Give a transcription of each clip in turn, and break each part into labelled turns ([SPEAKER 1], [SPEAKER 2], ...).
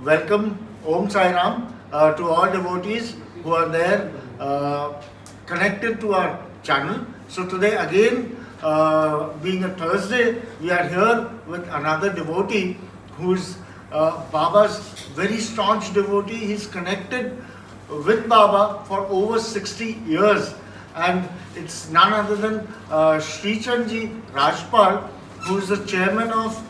[SPEAKER 1] welcome Om Sai Ram to all devotees who are there connected to our channel. So today again, being a Thursday, we are here with another devotee who is Baba's very staunch devotee. He's connected with Baba for over 60 years, and it's none other than Srichand Rajpal, who is the chairman of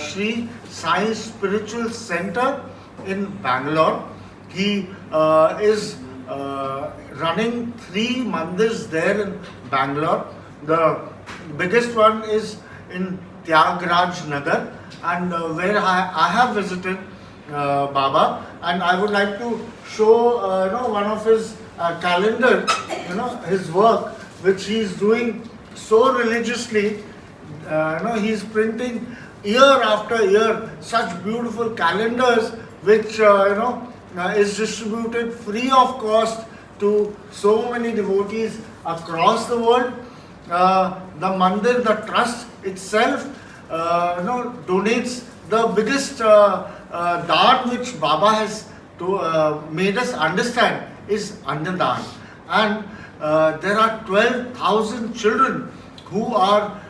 [SPEAKER 1] Sri Sai Spiritual Center in Bangalore. He is running 3 mandirs there in Bangalore. The biggest one is in Tyagaraja Nagar, and where I have visited Baba, and I would like to show one of his calendar, his work, which he is doing so religiously. He's printing year after year such beautiful calendars, which is distributed free of cost to so many devotees across the world. The mandir, the trust itself, donates the biggest daan which Baba has made us understand is Annadan. And there are 12,000 children who are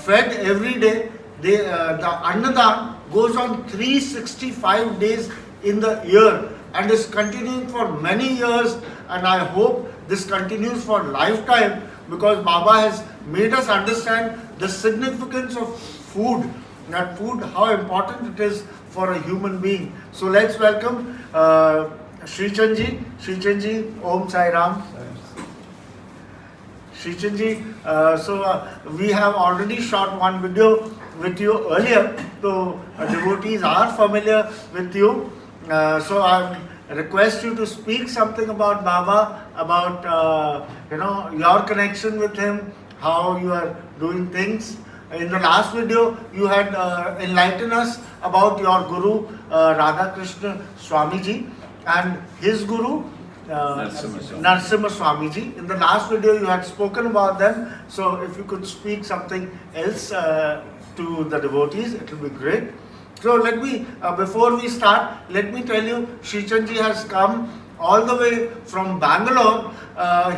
[SPEAKER 1] fed every day. The Annadan goes on 365 days in the year and is continuing for many years, and I hope this continues for lifetime, because Baba has made us understand the significance of food, how important it is for a human being. So let's welcome Srichand Ji. Srichand Ji, Om Sai Ram. Srichand Ji, we have already shot one video with you earlier, so devotees are familiar with you. So I request you to speak something about Baba, about your connection with him, how you are doing things. In the last video, you had enlightened us about your Guru Radha Krishna Swamiji and his Guru Narsimha Swamiji. In the last video, you had spoken about them. So if you could speak something else to the devotees, it will be great. So let me, before we start, let me tell you, Srichand Ji has come all the way from Bangalore.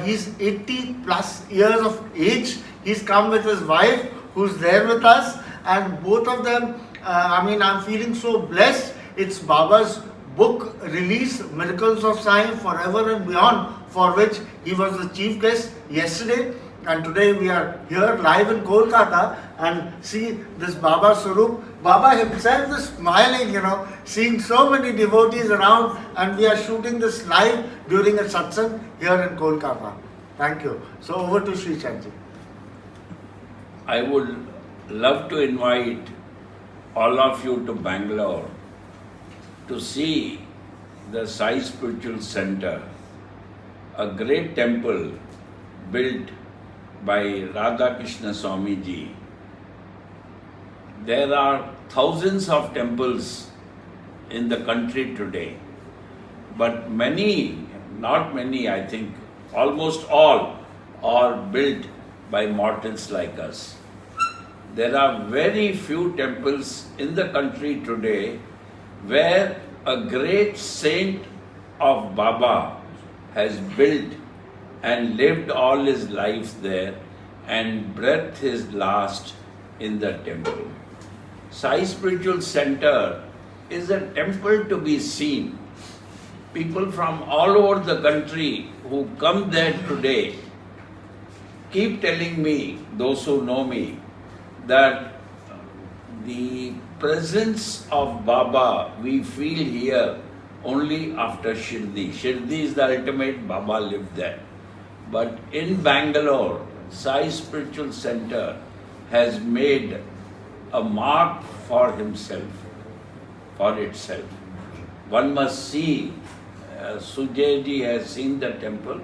[SPEAKER 1] He's 80 plus years of age. He's come with his wife, who's there with us, and both of them, I'm feeling so blessed. It's Baba's book release, Miracles of Sai Forever and Beyond, for which he was the chief guest yesterday. And today we are here live in Kolkata and see this Baba Swarup. Baba himself is smiling, seeing so many devotees around, and we are shooting this live during a satsang here in Kolkata. Thank you. So over to Srichand Ji.
[SPEAKER 2] I would love to invite all of you to Bangalore to see the Sai Spiritual Center, a great temple built by Radha Krishna Swamiji. There are thousands of temples in the country today, but many, not many, I think, almost all are built by mortals like us. There are very few temples in the country today where a great saint of Baba has built and lived all his life there and breathed his last in the temple. Sai Spiritual Center is a temple to be seen. People from all over the country who come there today keep telling me, those who know me, that the presence of Baba we feel here only after Shirdi. Shirdi is the ultimate, Baba lived there. But in Bangalore, Sai Spiritual Center has made a mark for himself, for itself. One must see, Sujay ji has seen the temple.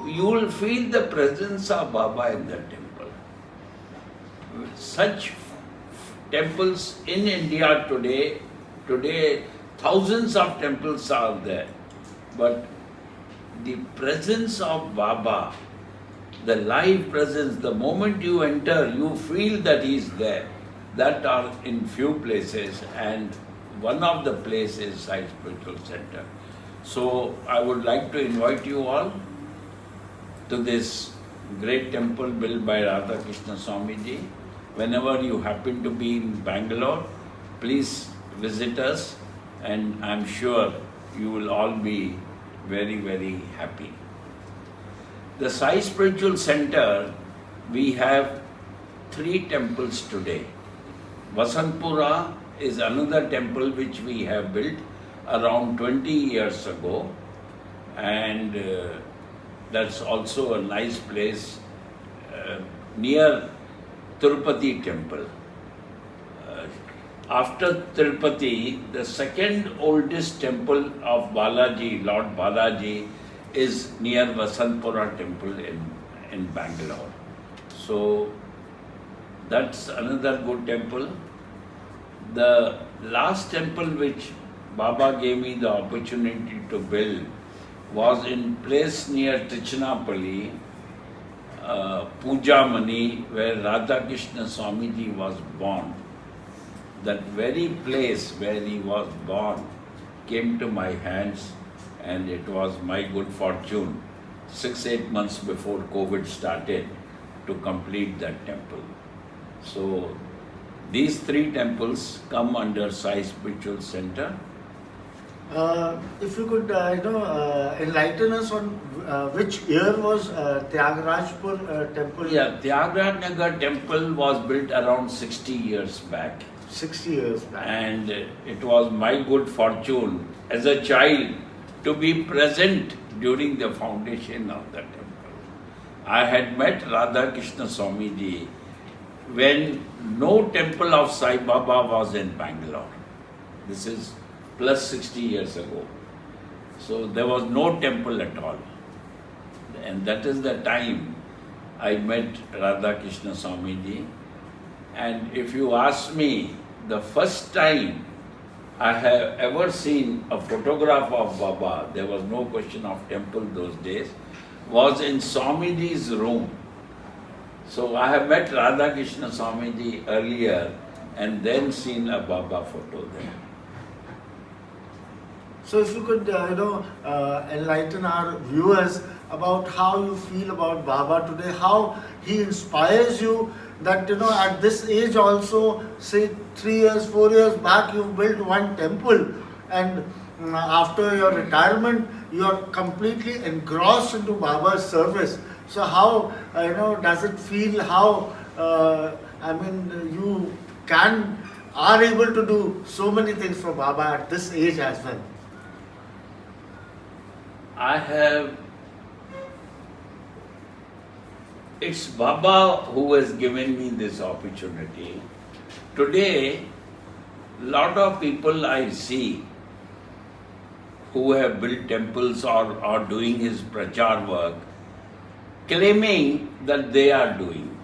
[SPEAKER 2] You will feel the presence of Baba in the temple. Such temples in India today thousands of temples are there. But the presence of Baba, the live presence, the moment you enter, you feel that he is there. That are in few places, and one of the places is Sai Spiritual Center. So I would like to invite you all to this great temple built by Radha Krishna Swamiji. Whenever you happen to be in Bangalore, please visit us, and I'm sure you will all be very, very happy. The Sai Spiritual Center, we have 3 temples today. Vasantpura is another temple which we have built around 20 years ago, and that's also a nice place near Tirupati temple. After Tirupati, the second oldest temple of Balaji, Lord Balaji, is near Vasantpura temple in Bangalore. So that's another good temple. The last temple which Baba gave me the opportunity to build was in place near Trichinapalli, Puja Mani, where Radha Krishna Swamiji was born. That very place where he was born came to my hands, and it was my good fortune 6-8 months before COVID started to complete that temple. So these 3 temples come under Sai Spiritual Center.
[SPEAKER 1] If you could, enlighten us on which year was Tyagarajarpur temple?
[SPEAKER 2] Yeah, Tyagarajar temple was built around 60 years back.
[SPEAKER 1] 60 years back.
[SPEAKER 2] And it was my good fortune as a child to be present during the foundation of the temple. I had met Radha Krishna Swamiji when no temple of Sai Baba was in Bangalore. This is plus 60 years ago. So there was no temple at all. And that is the time I met Radha Krishna Swamiji. And if you ask me, the first time I have ever seen a photograph of Baba, there was no question of temple those days, was in Swamiji's room. So I have met Radha Krishna Swamiji earlier and then seen a Baba photo there.
[SPEAKER 1] So if you could, enlighten our viewers about how you feel about Baba today, how he inspires you that, at this age also, say 3 years, 4 years back, you built one temple, and after your retirement, you are completely engrossed into Baba's service. So how, does it feel, how, you are able to do so many things for Baba at this age as well?
[SPEAKER 2] It's Baba who has given me this opportunity. Today, lot of people I see who have built temples or are doing his prachar work, claiming that they are doing.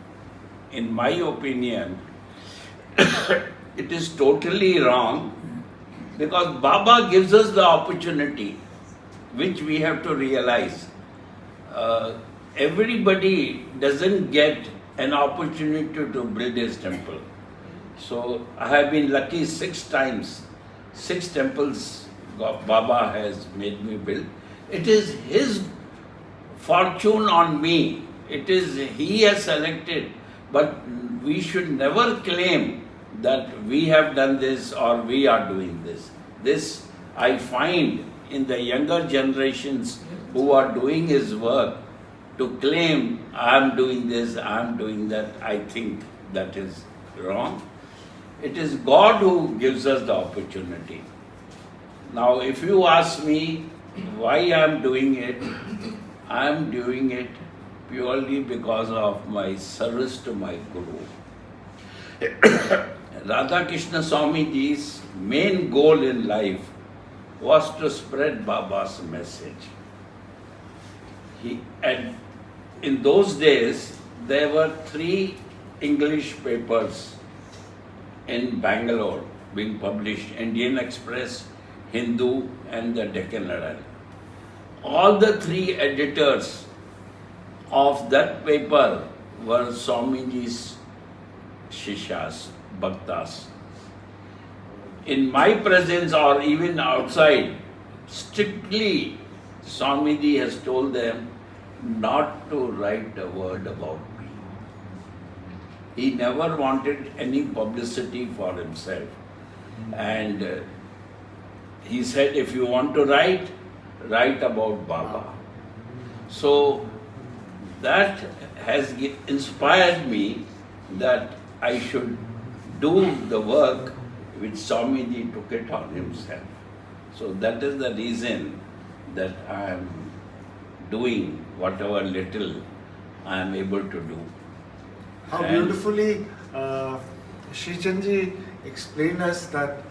[SPEAKER 2] In my opinion, it is totally wrong, because Baba gives us the opportunity, which we have to realize. Everybody doesn't get an opportunity to build his temple. So I have been lucky 6 times. 6 temples Baba has made me build. It is his fortune on me. It is he has selected. But we should never claim that we have done this or we are doing this. This I find in the younger generations who are doing his work, to claim I am doing this, I am doing that, I think that is wrong. It is God who gives us the opportunity. Now if you ask me why I am doing it, I am doing it purely because of my service to my Guru. Radha Krishna Swamiji's main goal in life was to spread Baba's message. And in those days, there were 3 English papers in Bangalore being published: Indian Express, Hindu, and the Deccan Herald. All the 3 editors of that paper were Swamiji's Shishas, Bhaktas. in my presence or even outside, strictly Swamiji has told them not to write a word about me. He never wanted any publicity for himself. And he said, if you want to write, write about Baba. So that has inspired me that I should do the work which Swamiji took it on himself. So that is the reason that I am doing whatever little I am able to do.
[SPEAKER 1] How beautifully Srichand Ji explained us that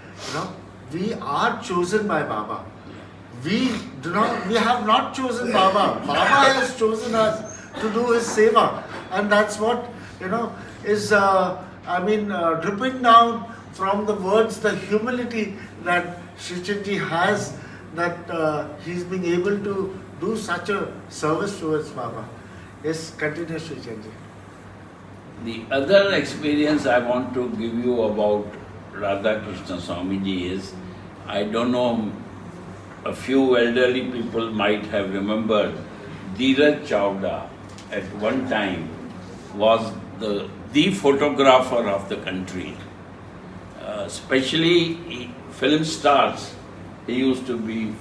[SPEAKER 1] we are chosen by Baba. We have not chosen Baba. Baba has chosen us to do his seva, and that's what is dripping down from the words, the humility that Srichand Ji has, that he's being able to do such a service towards Baba. Yes, continue, Srichand Ji.
[SPEAKER 2] The other experience I want to give you about Radha Krishna Swamiji is, I don't know, a few elderly people might have remembered, Dheeraj Chawda at one time was the photographer of the country. Especially film stars, he used to be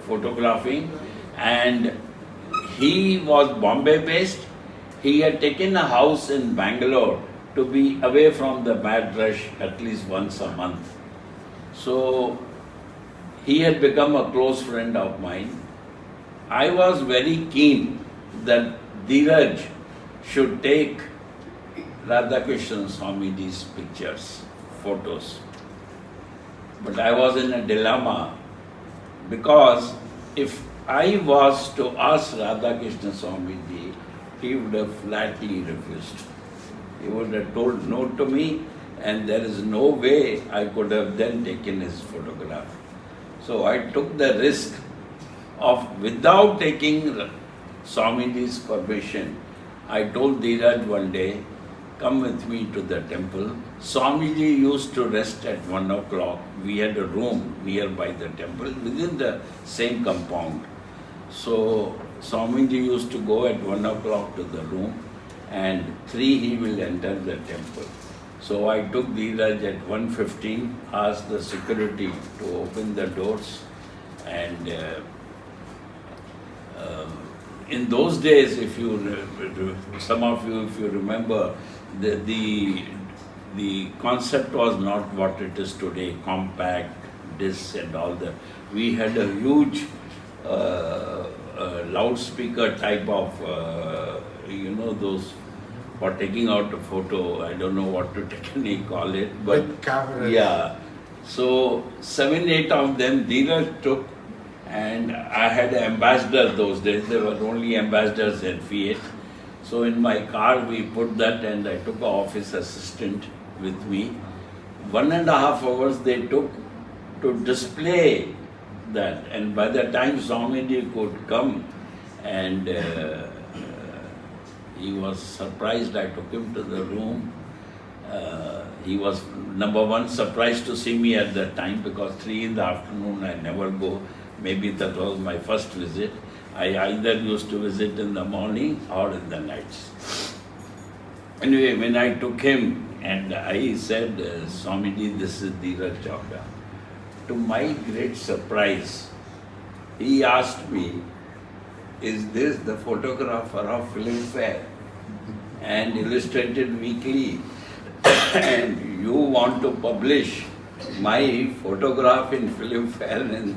[SPEAKER 2] photographing, and he was Bombay based. He had taken a house in Bangalore to be away from the mad rush at least once a month. So he had become a close friend of mine. I was very keen that Dheeraj should take Radhakrishnan Swamiji's pictures, photos. But I was in a dilemma, because if I was to ask Radhakrishnan Swamiji, he would have flatly refused. He would have told no to me, and there is no way I could have then taken his photograph. So I took the risk of, without taking Swamiji's permission, I told Dheeraj one day, come with me to the temple. Swamiji used to rest at 1 o'clock. We had a room nearby the temple within the same compound. So Swamiji used to go at 1 o'clock to the room, and 3 he will enter the temple. So I took Dheeraj at 1:15, asked the security to open the doors, and in those days, if you remember, the concept was not what it is today, compact discs and all that. We had a huge loudspeaker type of, those for taking out a photo. I don't know what to technically call it, but
[SPEAKER 1] with cameras.
[SPEAKER 2] Yeah. So 7, 8 of them Dheeraj took, and I had an ambassador those days. There were only ambassadors in Fiat. So in my car we put that, and I took an office assistant with me. 1.5 hours they took to display that, and by the time Swamiji could come, and he was surprised. I took him to the room. He was, number one, surprised to see me at that time, because 3 in the afternoon I never go. Maybe that was my first visit. I either used to visit in the morning or in the nights. Anyway, when I took him and I said, Swamiji, this is Dheeraj Chawda. To my great surprise, he asked me, is this the photographer of Filmfare and Illustrated Weekly, and you want to publish my photograph in Filmfare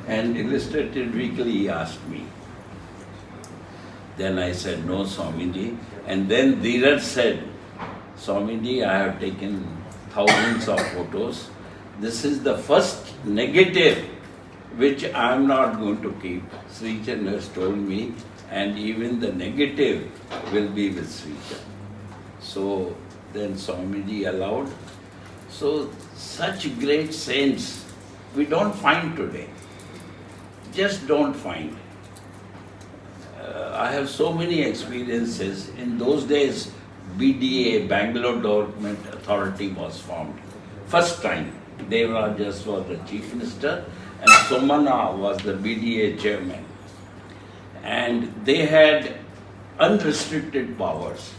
[SPEAKER 2] and Illustrated Weekly, he asked me. Then I said, no, Swamiji. And then Dheeraj said, Swamiji, I have taken thousands of photos. This is the first negative which I am not going to keep. Srichand has told me, and even the negative will be with Srichand. So then Swamiji allowed. So such great saints we don't find today. Just don't find. I have so many experiences. In those days, BDA, Bangalore Development Authority, was formed. First time Devarajas was the chief minister, and Somana was the BDA chairman. And they had unrestricted powers.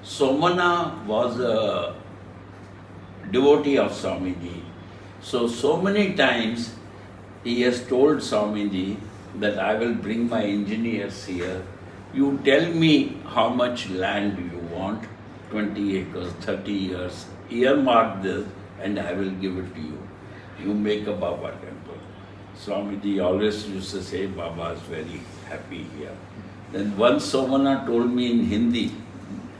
[SPEAKER 2] Somana was a devotee of Swamiji. So many times he has told Swamiji that I will bring my engineers here. You tell me how much land you want, 20 acres, 30 years, earmark this and I will give it to you. You make a Baba temple. Swamiji always used to say, Baba is very happy here. Then once Somana told me in Hindi,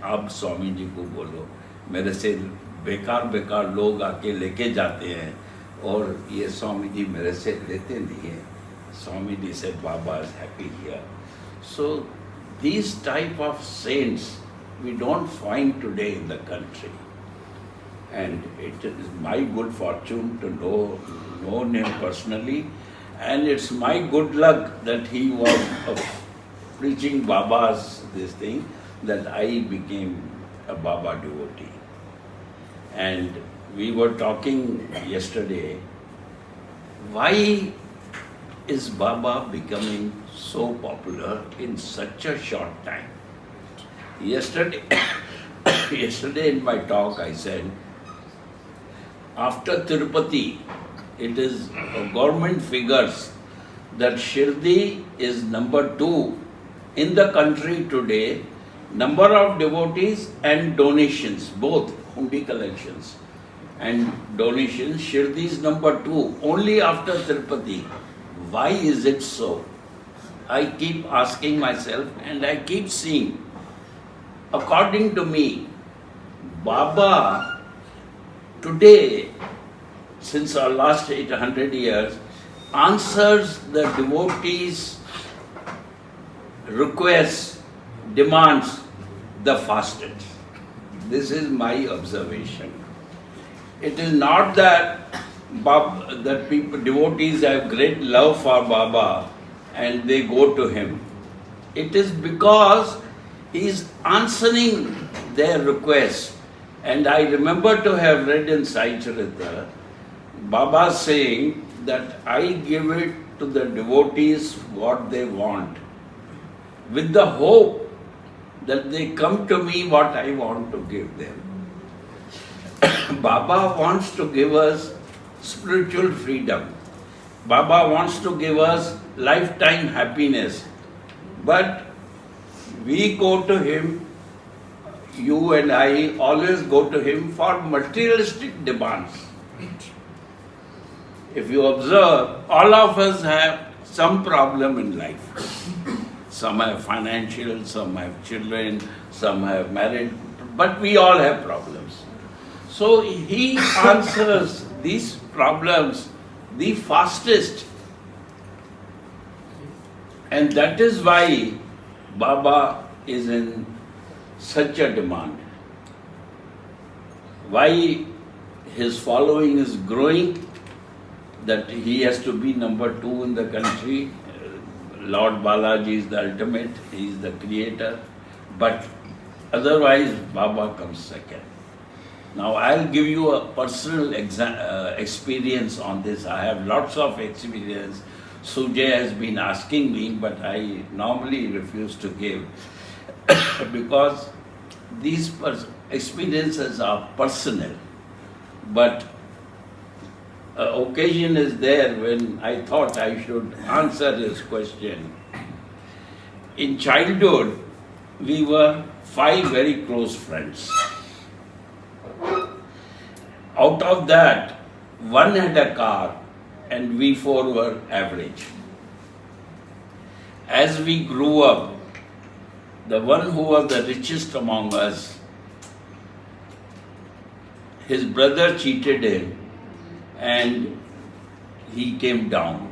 [SPEAKER 2] आप स्वामी जी को बोलो, मेरे से बेकार लोग आके लेके जाते हैं और ये स्वामी जी मेरे से लेते नहीं हैं. Swami ji said, Baba is happy here. So these type of saints we don't find today in the country. And it is my good fortune to know him personally, and it's my good luck that he was preaching Baba's this thing, that I became a Baba devotee. And we were talking yesterday, why is Baba becoming so popular in such a short time? Yesterday in my talk I said, after Tirupati, it is government figures that Shirdi is number 2 in the country today, number of devotees and donations, both hundi collections and donations. Shirdi is number 2, only after Tirupati. Why is it so? I keep asking myself and I keep seeing. According to me, Baba today, since our last 800 years, answers the devotees' requests, demands the fastest. This is my observation. It is not that devotees have great love for Baba and they go to him. It is because he is answering their requests. And I remember to have read in Sai Charitra, Baba saying that I give it to the devotees what they want, with the hope that they come to me what I want to give them. Baba wants to give us spiritual freedom. Baba wants to give us lifetime happiness. But we go to him, you and I always go to him for materialistic demands. If you observe, all of us have some problem in life. Some have financial, some have children, some have married, but we all have problems. So he answers these problems the fastest. And that is why Baba is in such a demand. Why his following is growing, that he has to be number 2 in the country. Lord Balaji is the ultimate, he is the creator, but otherwise Baba comes second. Now I'll give you a personal experience on this. I have lots of experience. Sujay has been asking me, but I normally refuse to give because these experiences are personal. But occasion is there when I thought I should answer his question. In childhood, we were 5 very close friends. Out of that, one had a car and we 4 were average. As we grew up, the one who was the richest among us, his brother cheated him and he came down.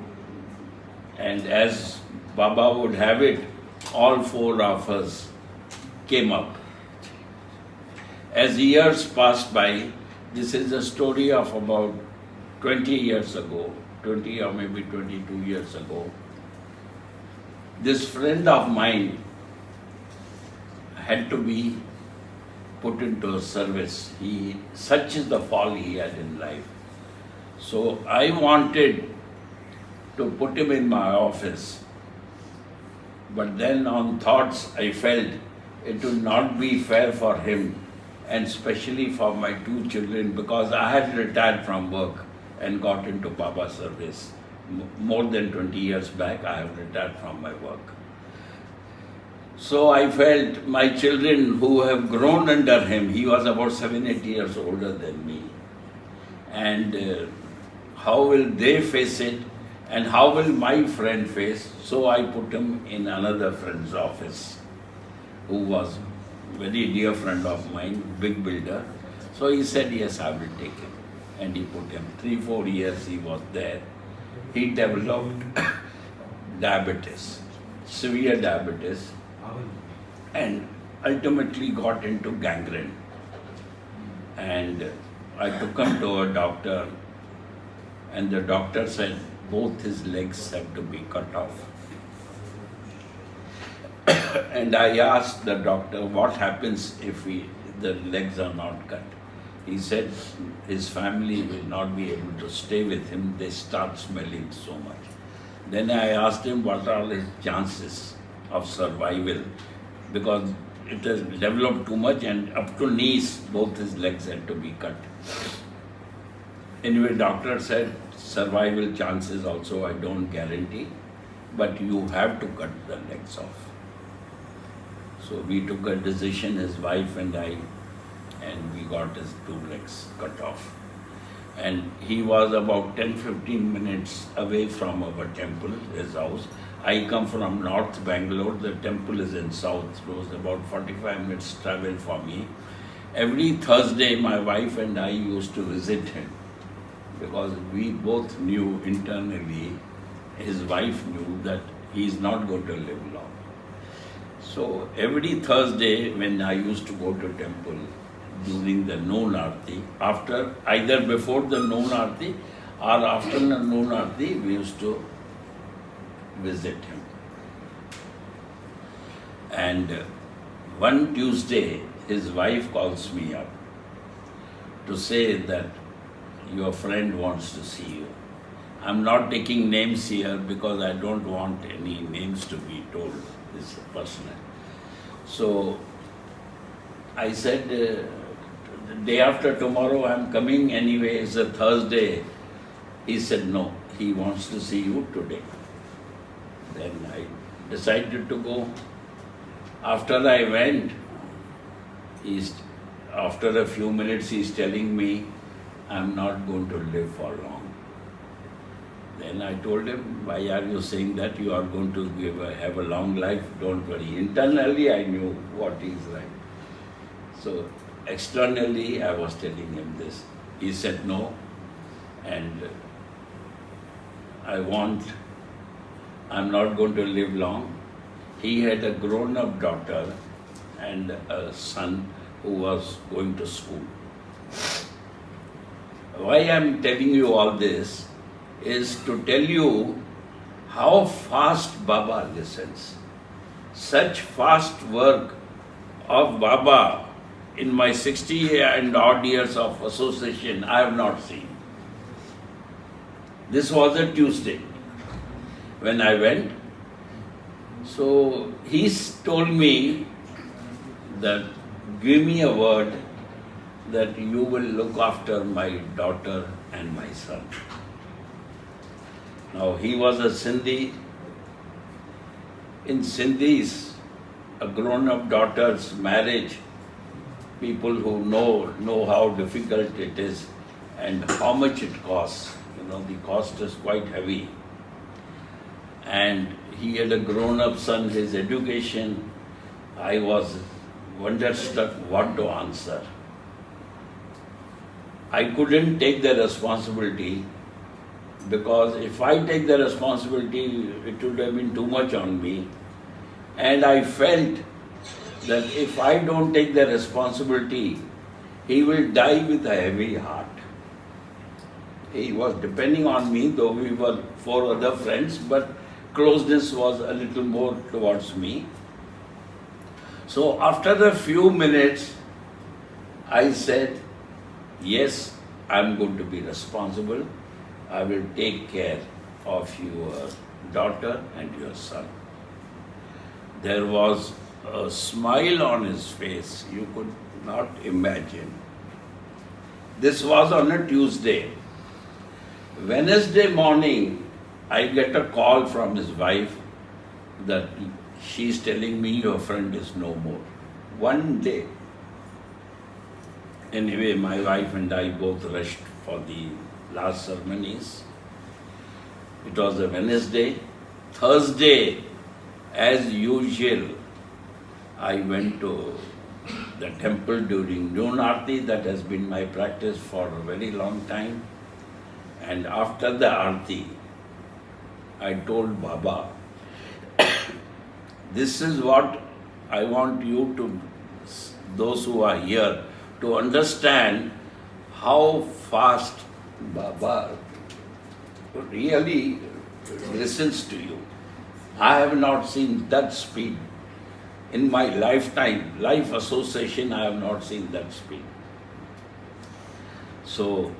[SPEAKER 2] And as Baba would have it, all 4 of us came up. As years passed by, this is a story of about 20 years ago, 20 or maybe 22 years ago. This friend of mine had to be put into service. Such is the fall he had in life. So I wanted to put him in my office. But then on thoughts, I felt it would not be fair for him and especially for my two children because I had retired from work and got into Baba service. More than 20 years back, I have retired from my work. So I felt my children who have grown under him, he was about 7-8 years older than me. And how will they face it? And how will my friend face? So I put him in another friend's office, who was very dear friend of mine, big builder. So he said, yes, I will take him. And he put him. 3-4 years he was there. He developed diabetes, severe diabetes, and ultimately got into gangrene. And I took him to a doctor, and the doctor said both his legs have to be cut off. And I asked the doctor, what happens if the legs are not cut? He said his family will not be able to stay with him, they start smelling so much. Then I asked him what are his chances of survival, because it has developed too much and up to knees both his legs had to be cut. Anyway, doctor said survival chances also I don't guarantee, but you have to cut the legs off. So we took a decision, his wife and I, and we got his 2 legs cut off. And he was about 10-15 minutes away from our temple, his house. I come from North Bangalore, the temple is in South, so it was about 45 minutes travel for me. Every Thursday my wife and I used to visit him because we both knew internally, his wife knew that he is not going to live long. So every Thursday when I used to go to temple during the noon arti, after either before the noon arti or after the noon arti, we used to visit him. And one Tuesday, his wife calls me up to say that your friend wants to see you. I'm not taking names here because I don't want any names to be told. This is personal. So I said, the day after tomorrow I'm coming anyway, it's a Thursday. He said, no, he wants to see you today. Then I decided to go. After I went, after a few minutes he's telling me, I'm not going to live for long. Then I told him, why are you saying that? You are going to have a long life, don't worry. Internally I knew what he's like. So externally I was telling him this. He said no, and I'm not going to live long. He had a grown-up daughter and a son who was going to school. Why I'm telling you all this is to tell you how fast Baba listens. Such fast work of Baba in my 60 and odd years of association I have not seen. This was a Tuesday when I went. So he told me that give me a word that you will look after my daughter and my son. Now he was a Sindhi. In Sindhis, a grown-up daughter's marriage, people who know how difficult it is and how much it costs. The cost is quite heavy. And he had a grown-up son, his education. I was wonderstruck what to answer. I couldn't take the responsibility because if I take the responsibility, it would have been too much on me. And I felt that if I don't take the responsibility, he will die with a heavy heart. He was depending on me, though we were 4 other friends, but closeness was a little more towards me. So after a few minutes, I said, yes, I'm going to be responsible I will take care of your daughter and your son. There was a smile on his face you could not imagine. This was on a Tuesday. Wednesday morning, I get a call from his wife that she's telling me your friend is no more. One day. Anyway, my wife and I both rushed for the last ceremonies. It was a Wednesday. Thursday, as usual, I went to the temple during noon aarti. That has been my practice for a very long time. And after the aarti, I told Baba, this is what I want you to, those who are here, to understand how fast Baba really listens to you. I have not seen that speed. In my lifetime, life association, I have not seen that speed. So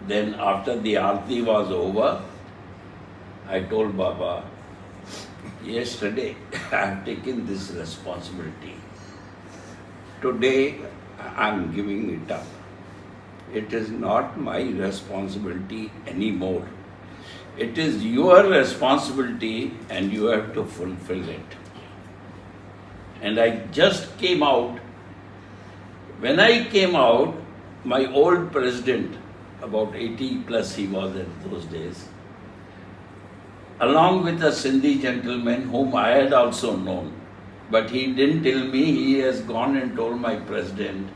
[SPEAKER 2] then after the aarti was over, I told Baba, yesterday I have taken this responsibility. Today I am giving it up. It is not my responsibility anymore. It is your responsibility and you have to fulfill it. And I just came out. When I came out, my old president, about 80 plus he was at those days, along with a Sindhi gentleman whom I had also known, but he didn't tell me, he has gone and told my president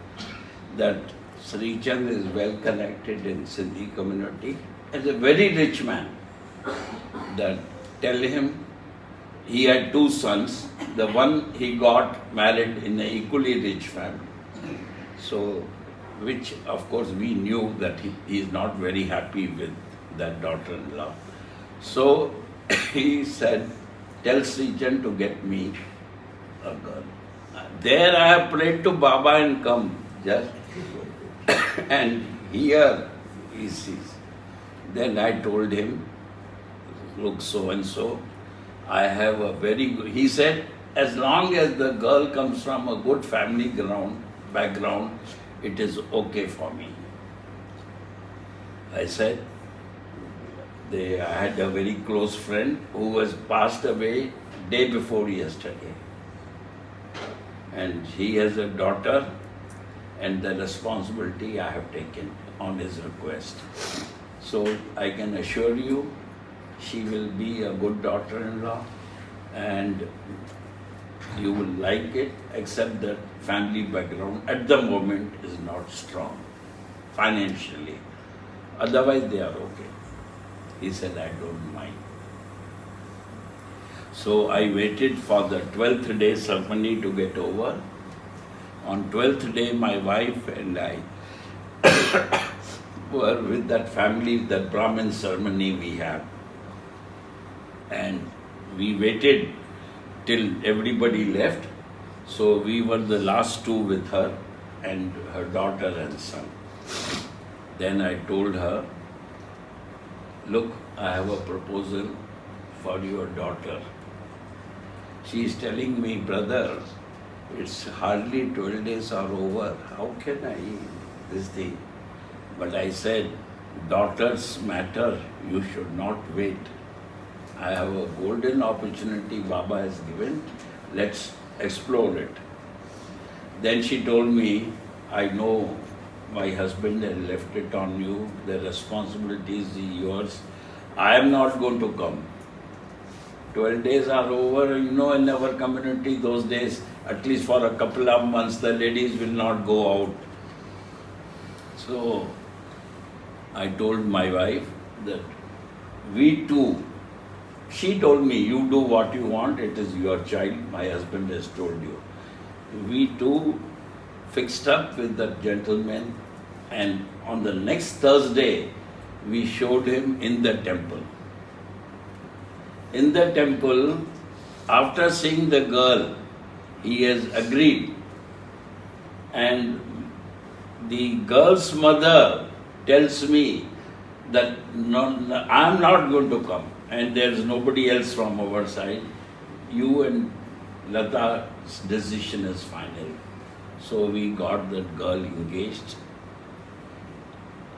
[SPEAKER 2] that Srichand is well connected in Sindhi community as a very rich man. That tell him he had two sons. The one he got married in an equally rich family. So, which of course we knew that he is not very happy with that daughter-in-law. So he said, tell Srichand to get me a girl. There I have prayed to Baba and come. Just and here he sees. Then I told him, look, so and so, I have a very good, he said, as long as the girl comes from a good family background, it is okay for me. I said, I had a very close friend who was passed away day before yesterday. And he has a daughter, and the responsibility I have taken on his request. So I can assure you, she will be a good daughter-in-law, and you will like it, except that family background at the moment is not strong financially. Otherwise they are okay. He said, I don't mind. So I waited for the 12th day ceremony to get over. On 12th day, my wife and I were with that family, that Brahmin ceremony we have. And we waited till everybody left. So we were the last two with her and her daughter and son. Then I told her, look, I have a proposal for your daughter. She is telling me, brother, it's hardly 12 days are over. How can I this thing? But I said, daughters matter. You should not wait. I have a golden opportunity Baba has given. Let's explore it. Then she told me, I know my husband had left it on you. The responsibility is yours. I am not going to come. 12 days are over. You know, in our community those days, at least for a couple of months, the ladies will not go out. So I told my wife that we too, she told me, you do what you want, it is your child, my husband has told you. We too fixed up with that gentleman, and on the next Thursday, we showed him in the temple. In the temple, after seeing the girl, he has agreed. And the girl's mother tells me that I'm not going to come, and there's nobody else from our side. You and Lata's decision is final. So we got that girl engaged.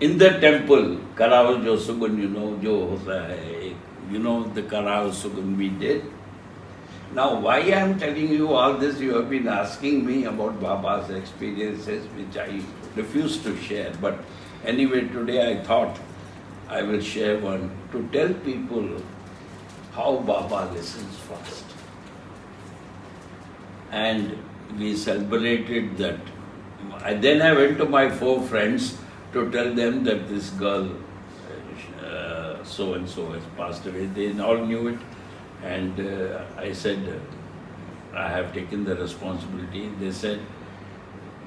[SPEAKER 2] In the temple, Karav Jo Sugun, jo hota hai, the Karav Sugun we did. Now, why I am telling you all this, you have been asking me about Baba's experiences, which I refuse to share. But anyway, today I thought I will share one to tell people how Baba listens first. And we celebrated that. Then I went to my 4 friends to tell them that this girl, so and so, has passed away. They all knew it. And I said, I have taken the responsibility. They said,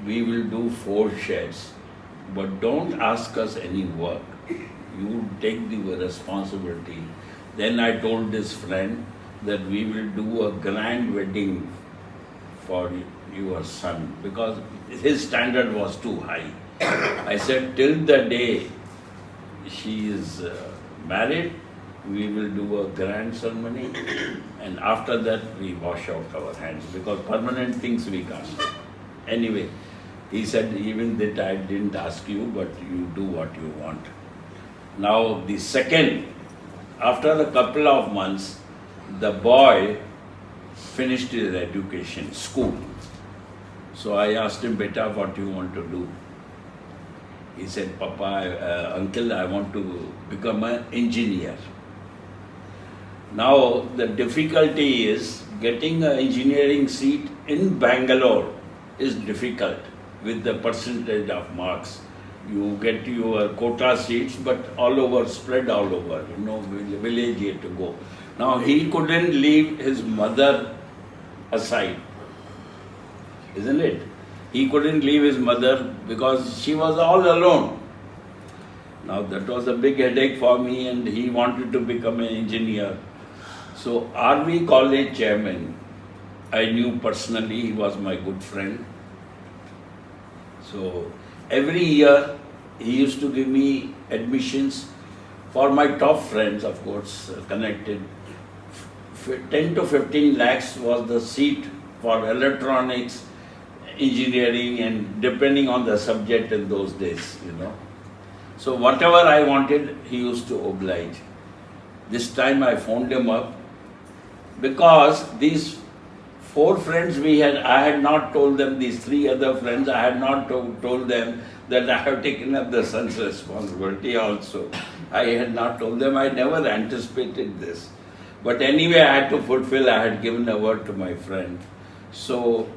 [SPEAKER 2] we will do 4 shares, but don't ask us any work. You take the responsibility. Then I told this friend that we will do a grand wedding for your son, because his standard was too high. I said, till the day she is married, we will do a grand ceremony, and after that we wash out our hands, because permanent things we can't do. Anyway, he said, even that I didn't ask you, but you do what you want. Now the second, after a couple of months, the boy finished his education, school. So I asked him, beta, what do you want to do? He said, Papa, uncle, I want to become an engineer. Now the difficulty is getting an engineering seat in Bangalore is difficult with the percentage of marks. You get your quota seats, but all over, spread all over, village he had to go. Now he couldn't leave his mother aside, isn't it? He couldn't leave his mother because she was all alone. Now that was a big headache for me, and he wanted to become an engineer. So RV College chairman, I knew personally, he was my good friend. So every year he used to give me admissions for my top friends, of course, connected. 10 to 15 lakhs was the seat for electronics, engineering, and depending on the subject in those days, So whatever I wanted, he used to oblige. This time I phoned him up, because these 4 friends we had, I had not told them, these 3 other friends, I had not told them that I have taken up the son's responsibility also. I had not told them, I never anticipated this. But anyway, I had to fulfill, I had given a word to my friend. So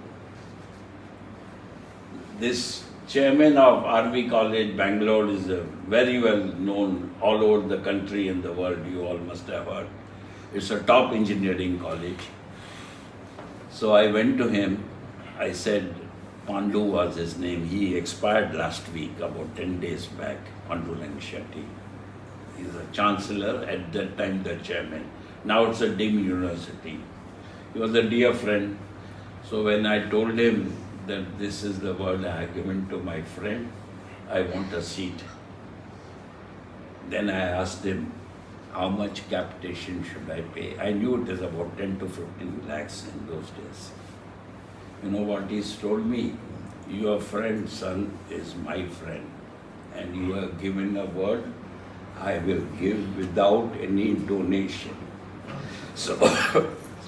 [SPEAKER 2] this chairman of RV College, Bangalore, is very well known all over the country and the world, you all must have heard. It's a top engineering college. So I went to him, I said, Pandu was his name, he expired last week, about 10 days back, Pandulang Shetty. He's a chancellor, at that time the chairman. Now it's a deemed university. He was a dear friend. So when I told him that this is the word I have given to my friend, I want a seat. Then I asked him, how much capitation should I pay? I knew it is about 10 to 15 lakhs in those days. You know what he's told me? Your friend, son, is my friend. And you have given a word, I will give without any donation. So,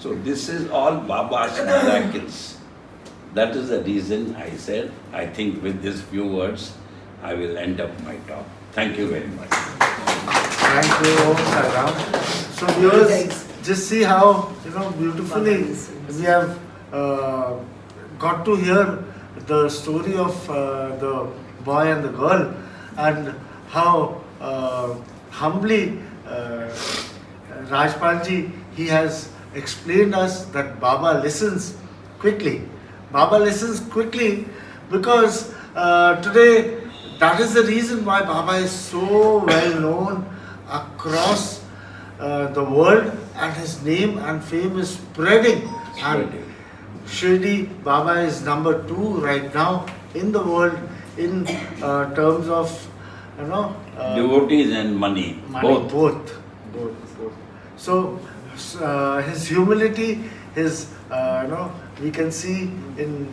[SPEAKER 2] so this is all Baba's miracles. That is the reason I said, I think with these few words, I will end up my talk. Thank you very much.
[SPEAKER 1] Thank you, Om Sai Ram. So viewers, just see how beautifully we have got to hear the story of the boy and the girl, and how humbly Rajpal Ji, he has explained us that Baba listens quickly. Baba listens quickly because today, that is the reason why Baba is so well known across the world, and his name and fame is spreading. And Shirdi, Baba is number 2 right now in the world in terms of
[SPEAKER 2] Devotees and money, both.
[SPEAKER 1] Both. So his humility, his we can see in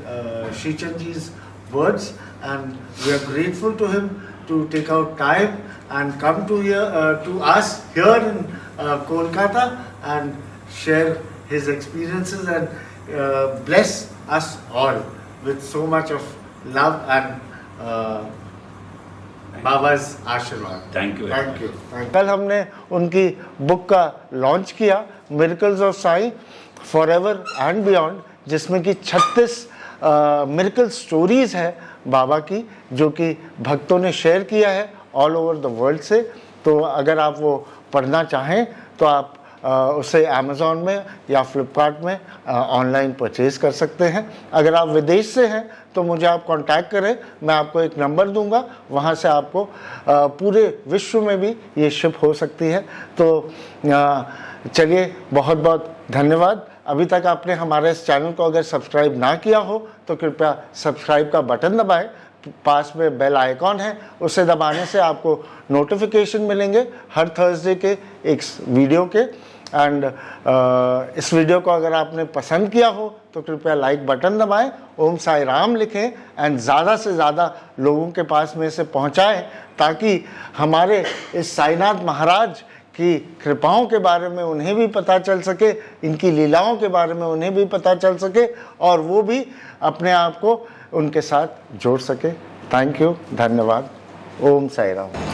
[SPEAKER 1] Srichand Ji's words, and we are grateful to him to take out time and come to us here in Kolkata and share his experiences and bless us all with so much of love and बाबा's आशीर्वाद.
[SPEAKER 2] Thank you.
[SPEAKER 1] Thank you. कल हमने उनकी book का launch किया, miracles of Sai forever and beyond, जिसमें कि 36 miracle stories है बाबा की, जो कि भक्तों ने शेयर किया है ऑल ओवर द वर्ल्ड से. तो अगर आप वो पढ़ना चाहें तो आप उसे अमेज़ॉन में या फ्लिपकार्ट में ऑनलाइन परचेज़ कर सकते हैं. अगर आप विदेश से हैं तो मुझे आप कांटेक्ट करें, मैं आपको एक नंबर दूंगा, वहाँ से आपको पूरे विश्व में भी ये शिप हो सकती है. तो चलिए, बहुत बहुत धन्यवाद. अभी तक आपने हमारे इस चैनल को अगर सब्सक्राइब ना किया हो तो कृपया सब्सक्राइब का बटन दबाएं. पास में बेल आइकॉन है, उसे दबाने से आपको नोटिफिकेशन मिलेंगे हर थर्सडे के एक वीडियो के. एंड इस वीडियो को अगर आपने पसंद किया हो तो कृपया लाइक बटन दबाएं, ओम साई राम लिखें एंड ज़्यादा से ज़्यादा लोगों के पास में इसे पहुंचाएं, ताकि हमारे इस साईनाथ महाराज की कृपाओं के बारे में उन्हें भी पता चल सके, इनकी लीलाओं के बारे में उन्हें भी पता चल सके, और वो भी अपने आप को उनके साथ जोड़ सके. थैंक यू, धन्यवाद. ओम साई राम.